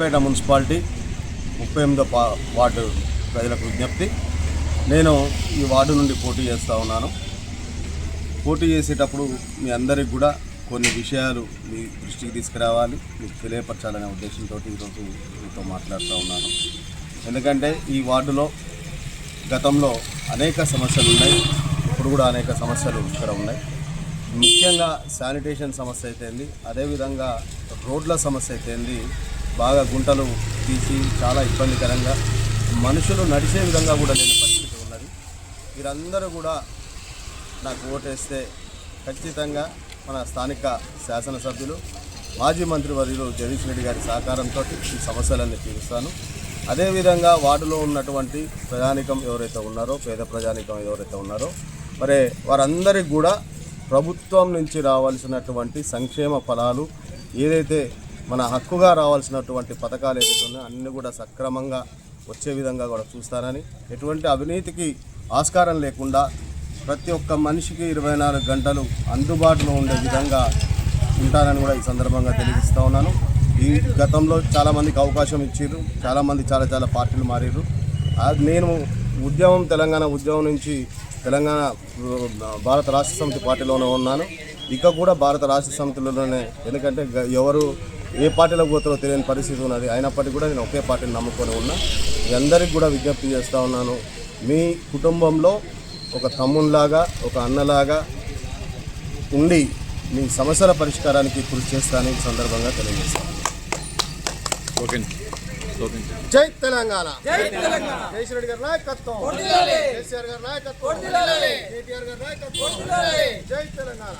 పేట municipality 38వ ward ప్రజలకు విజ్ఞప్తి. నేను ఈ వార్డు నుండి పోటీ చేస్తూ ఉన్నాను. పోటీ చేసేటప్పుడు మీ అందరికి కూడా కొన్ని విషయాలు మీ దృష్టికి తీసుకురావాలి, మీకు తెలియపరచాలనే ఉద్దేశంతో ఈరోజు మీతో మాట్లాడుతూ ఉన్నాను. ఎందుకంటే ఈ వార్డులో గతంలో అనేక సమస్యలు ఉన్నాయి, ఇప్పుడు కూడా అనేక సమస్యలు ఇక్కడ ఉన్నాయి. ముఖ్యంగా శానిటేషన్ సమస్య అయితేంది, అదేవిధంగా రోడ్ల సమస్య అయితేంది, బాగా గుంటలు తీసి చాలా ఇబ్బందికరంగా మనుషులు నడిచే విధంగా కూడా లేని పరిస్థితి ఉన్నది. వీరందరూ కూడా నాకు ఓటేస్తే ఖచ్చితంగా మన స్థానిక శాసనసభ్యులు మాజీ మంత్రివర్యులు జగదీష్ రెడ్డి గారి సహకారంతో ఈ సమస్యలన్నీ తీరుస్తాను. అదేవిధంగా వార్డులో ఉన్నటువంటి ప్రజానికం ఎవరైతే ఉన్నారో, పేద ప్రజానికం ఎవరైతే ఉన్నారో, మరి వారందరికీ కూడా ప్రభుత్వం నుంచి రావాల్సినటువంటి సంక్షేమ ఫలాలు ఏదైతే మన హక్కుగా రావాల్సినటువంటి పథకాలు ఏదైతే ఉన్నాయో అన్నీ కూడా సక్రమంగా వచ్చే విధంగా కూడా చూస్తానని, ఎటువంటి అవినీతికి ఆస్కారం లేకుండా ప్రతి ఒక్క మనిషికి 24 గంటలు అందుబాటులో ఉండే విధంగా ఉంటానని కూడా ఈ సందర్భంగా తెలియజేస్తూ ఉన్నాను. ఈ గతంలో చాలామందికి అవకాశం ఇచ్చారు, చాలామంది చాలా పార్టీలు మారారు. నేను తెలంగాణ ఉద్యమం నుంచి తెలంగాణ భారత రాష్ట్ర సమితి పార్టీలోనే ఉన్నాను. ఇక కూడా భారత రాష్ట్ర సమితిలోనే, ఎందుకంటే ఎవరు ఏ పార్టీలోకి పోతారో తెలియని పరిస్థితి ఉన్నది. అయినప్పటికీ కూడా నేను ఒకే పార్టీని నమ్ముకొని ఉన్నా. మీ అందరికీ కూడా విజ్ఞప్తి చేస్తూ ఉన్నాను, మీ కుటుంబంలో ఒక తమ్మునిలాగా, ఒక అన్నలాగా ఉండి మీ సమస్యల పరిష్కారానికి కృషి చేస్తానని ఈ సందర్భంగా తెలియజేస్తాను. జై తెలంగాణ, జగదీష్ రెడ్డి గారి నాయకత్వం, కేసీఆర్ గారి నాయకత్వం, కేటీఆర్ గారి నాయకత్వం. జై తెలంగాణ.